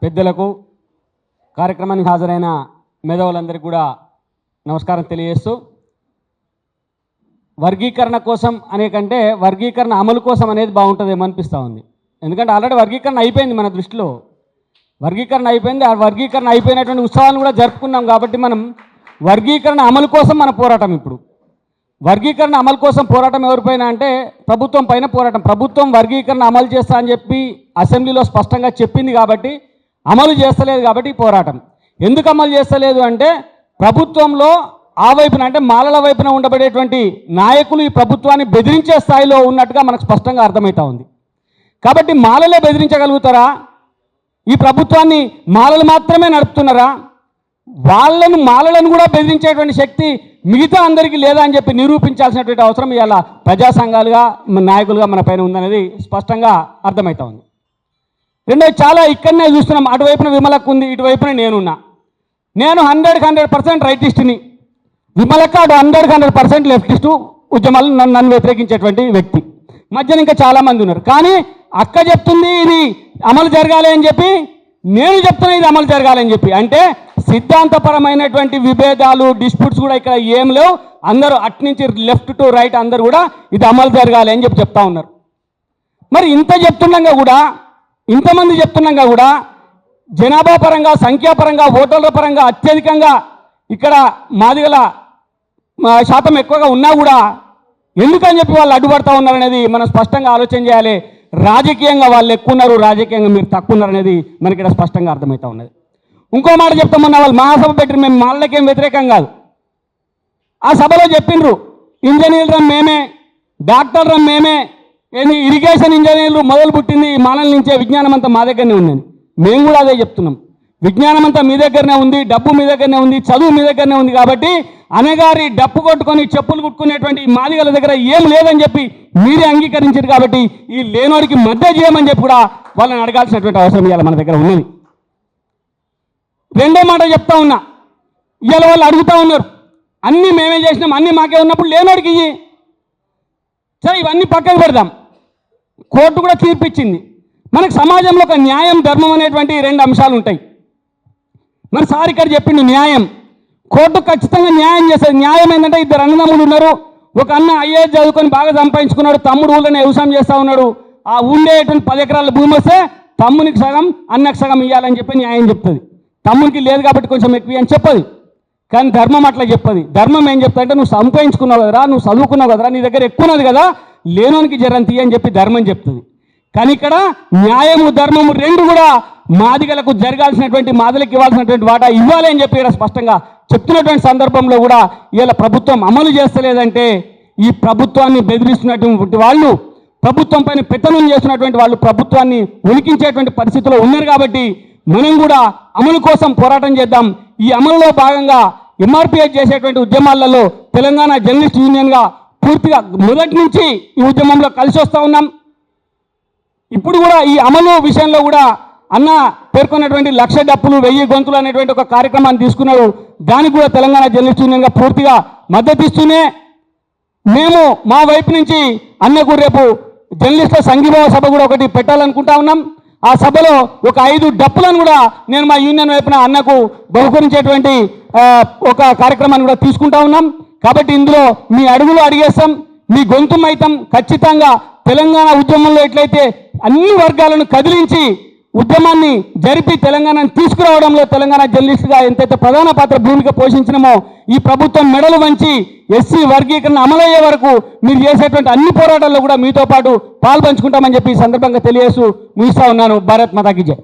పెద్దలకు కార్యక్రమానికి హాజరైన మేధావులందరికీ కూడా నమస్కారం తెలియజేస్తూ, వర్గీకరణ కోసం అనే కంటే వర్గీకరణ అమలు కోసం అనేది బాగుంటుందేమో అనిపిస్తూ ఉంది. ఎందుకంటే ఆల్రెడీ వర్గీకరణ అయిపోయింది, మన దృష్టిలో వర్గీకరణ అయిపోయింది. ఆ వర్గీకరణ అయిపోయినటువంటి ఉత్సవాలను కూడా జరుపుకున్నాం. కాబట్టి మనం వర్గీకరణ అమలు కోసం మన పోరాటం ఇప్పుడు వర్గీకరణ అమలు కోసం పోరాటం ఎవరిపైన అంటే ప్రభుత్వం పైన పోరాటం. ప్రభుత్వం వర్గీకరణ అమలు చేస్తా అని చెప్పి అసెంబ్లీలో స్పష్టంగా చెప్పింది కాబట్టి అమలు చేస్తలేదు. కాబట్టి పోరాటం ఎందుకు అమలు చేస్తలేదు అంటే ప్రభుత్వంలో ఆ వైపున అంటే మాలల వైపున ఉండబడేటువంటి నాయకులు ఈ ప్రభుత్వాన్ని బెదిరించే స్థాయిలో ఉన్నట్టుగా మనకు స్పష్టంగా అర్థమవుతా ఉంది. కాబట్టి మాలలే బెదిరించగలుగుతారా? ఈ ప్రభుత్వాన్ని మాలలు మాత్రమే నడుపుతున్నారా? మాలలను కూడా బెదిరించేటువంటి శక్తి మిగతా అందరికీ లేదా అని చెప్పి నిరూపించాల్సినటువంటి అవసరం ఇవాళ ప్రజా సంఘాలుగా నాయకులుగా మన పైన ఉందనేది స్పష్టంగా అర్థమవుతా ఉంది. రెండోది, చాలా ఇక్కడనే చూస్తున్నాం, అటువైపున విమలక్క ఉంది, ఇటువైపున నేనున్నా. నేను 100% రైటిస్ట్ని, విమలక్క అటు 100% లెఫ్టిస్టు, ఉద్యమాలు నన్ను వ్యతిరేకించేటువంటి వ్యక్తి. మధ్యన ఇంకా చాలామంది ఉన్నారు. కానీ అక్క చెప్తుంది ఇది అమలు జరగాలి అని చెప్పి, నేను చెప్తున్నా ఇది అమలు జరగాలి అని చెప్పి. అంటే సిద్ధాంతపరమైనటువంటి విభేదాలు, డిస్ప్యూట్స్ కూడా ఇక్కడ ఏం లేవు. అందరూ అట్నుంచి లెఫ్ట్ టు రైట్ అందరూ కూడా ఇది అమలు జరగాలి అని చెప్పి చెప్తా ఉన్నారు. మరి ఇంత చెప్తుండగా కూడా, ఇంతమంది చెప్తుండగా కూడా జనాభా పరంగా, సంఖ్యాపరంగా, ఓటర్ల పరంగా అత్యధికంగా ఇక్కడ మాదిగల శాతం ఎక్కువగా ఉన్నా కూడా ఎందుకని చెప్పి వాళ్ళు అడ్డుపడతా ఉన్నారనేది మనం స్పష్టంగా ఆలోచన చేయాలి. రాజకీయంగా వాళ్ళు ఎక్కువ ఉన్నారు, రాజకీయంగా మీరు తక్కువ ఉన్నారు అనేది మనకి ఇక్కడ స్పష్టంగా అర్థమవుతా ఉన్నది. ఇంకో మాట చెప్తామన్నా, వాళ్ళు మహాసభ పెట్టిన మేము మాలలకేం వ్యతిరేకం కాదు. ఆ సభలో చెప్పిండ్రు ఇంజనీర్లు మేమే, డాక్టర్లు మేమే, ఇరిగేషన్ ఇంజనీర్లు మొదలు పుట్టింది మాలల నుంచే, విజ్ఞానం అంతా మా దగ్గరనే ఉందని. మేము కూడా అదే చెప్తున్నాం. విజ్ఞానం అంతా మీ దగ్గరనే ఉంది, డబ్బు మీ దగ్గరనే ఉంది, చదువు మీ దగ్గరనే ఉంది. కాబట్టి అనగారి డప్పు కొట్టుకొని చెప్పులు కుట్టుకునేటువంటి మాదిగల దగ్గర ఏం లేదని చెప్పి మీరే అంగీకరించారు. కాబట్టి ఈ లేనోడికి మద్దతు చేయమని చెప్పి కూడా వాళ్ళని అడగాల్సినటువంటి అవసరం ఇవాళ మన దగ్గర ఉన్నది. రెండో మాట చెప్తా ఉన్నా, ఇవాళ వాళ్ళు అడుగుతూ ఉన్నారు అన్నీ మేమే చేసినాం, అన్నీ మాకే ఉన్నప్పుడు లేనోడికి ఇయ్యి. సరే, ఇవన్నీ పక్కకు పెడదాం. కోర్టు కూడా తీర్పు ఇచ్చింది. మనకు సమాజంలో ఒక న్యాయం, ధర్మం అనేటువంటి 2 అంశాలు ఉంటాయి. మరి సార్ ఇక్కడ చెప్పిండు న్యాయం. కోర్టు ఖచ్చితంగా న్యాయం చేస్తుంది. న్యాయం ఏంటంటే 2 అన్నదమ్ములు ఉన్నారు. ఒక అన్న ఐఏఎస్ చదువుకొని బాగా సంపాదించుకున్నాడు, తమ్ముడు ఊళ్ళోనే వ్యవసాయం చేస్తూ ఉన్నాడు. ఆ ఉండేటువంటి 10 ఎకరాల భూమి వస్తే తమ్మునికి సగం, అన్నకు సగం ఇవ్వాలని చెప్పి న్యాయం చెప్తుంది. తమ్మునికి లేదు కాబట్టి కొంచెం ఎక్కువ అని చెప్పదు. కానీ ధర్మం అట్లా చెప్పదు. ధర్మం ఏం చెప్తా అంటే నువ్వు సంపాదించుకున్నావు కదరా, నువ్వు చదువుకున్నావు కదరా, నీ దగ్గర ఎక్కువ ఉన్నది కదా, లేనోనికి జరంతి అని చెప్పి ధర్మం చెప్తుంది. కానీ ఇక్కడ న్యాయము, ధర్మము 2 కూడా మాదిగలకు జరగాల్సినటువంటి, మాదిలకు ఇవ్వాల్సినటువంటి వాటా ఇవ్వాలి అని చెప్పి ఇక్కడ స్పష్టంగా చెప్తున్నటువంటి సందర్భంలో కూడా ఇలా ప్రభుత్వం అమలు చేస్తలేదంటే ఈ ప్రభుత్వాన్ని బెదిరిస్తున్నటువంటి వాళ్ళు, ప్రభుత్వం పైన పెత్తనం చేస్తున్నటువంటి వాళ్ళు ప్రభుత్వాన్ని ఉనికించేటువంటి పరిస్థితిలో ఉన్నారు. కాబట్టి మనం కూడా అమలు కోసం పోరాటం చేద్దాం. ఈ అమలులో భాగంగా ఎంఆర్పిఎస్ చేసేటువంటి ఉద్యమాలలో తెలంగాణ జర్నలిస్ట్ యూనియన్గా పూర్తిగా మొదటి నుంచి ఈ ఉద్యమంలో కలిసి వస్తూ ఉన్నాం. ఇప్పుడు కూడా ఈ అమలు విషయంలో కూడా అన్న పేర్కొన్నటువంటి 1,00,000 డప్పులు 1000 గొంతులు అనేటువంటి ఒక కార్యక్రమాన్ని తీసుకున్నారు. దానికి కూడా తెలంగాణ జర్నలిస్ట్ యూనియన్గా పూర్తిగా మద్దతు ఇస్తూనే మేము మా వైపు నుంచి అన్నకు రేపు జర్నలిస్టుల సంఘీభావ సభ కూడా ఒకటి పెట్టాలనుకుంటా ఉన్నాం. ఆ సభలో ఒక 5 డప్పులను కూడా నేను మా యూనియన్ వైపున అన్నకు బహుకరించేటువంటి ఒక కార్యక్రమాన్ని కూడా తీసుకుంటా ఉన్నాం. కాబట్టి ఇందులో మీ అడుగులు అడిగేస్తాం, మీ గొంతుమైతం. ఖచ్చితంగా తెలంగాణ ఉద్యమంలో ఎట్లయితే అన్ని వర్గాలను కదిలించి ఉద్యమాన్ని జరిపి తెలంగాణను తీసుకురావడంలో తెలంగాణ జర్నలిస్టుగా ఎంతైతే ప్రధాన భూమిక పోషించినామో ఈ ప్రభుత్వం మెడలు వంచి ఎస్సీ వర్గీకరణ అమలయ్యే వరకు మీరు చేసేటువంటి అన్ని పోరాటాల్లో కూడా మీతో పాటు పాల్పంచుకుంటామని చెప్పి ఈ సందర్భంగా తెలియజేస్తూ ముగిస్తా ఉన్నాను. భారత్ మాతాకి జై.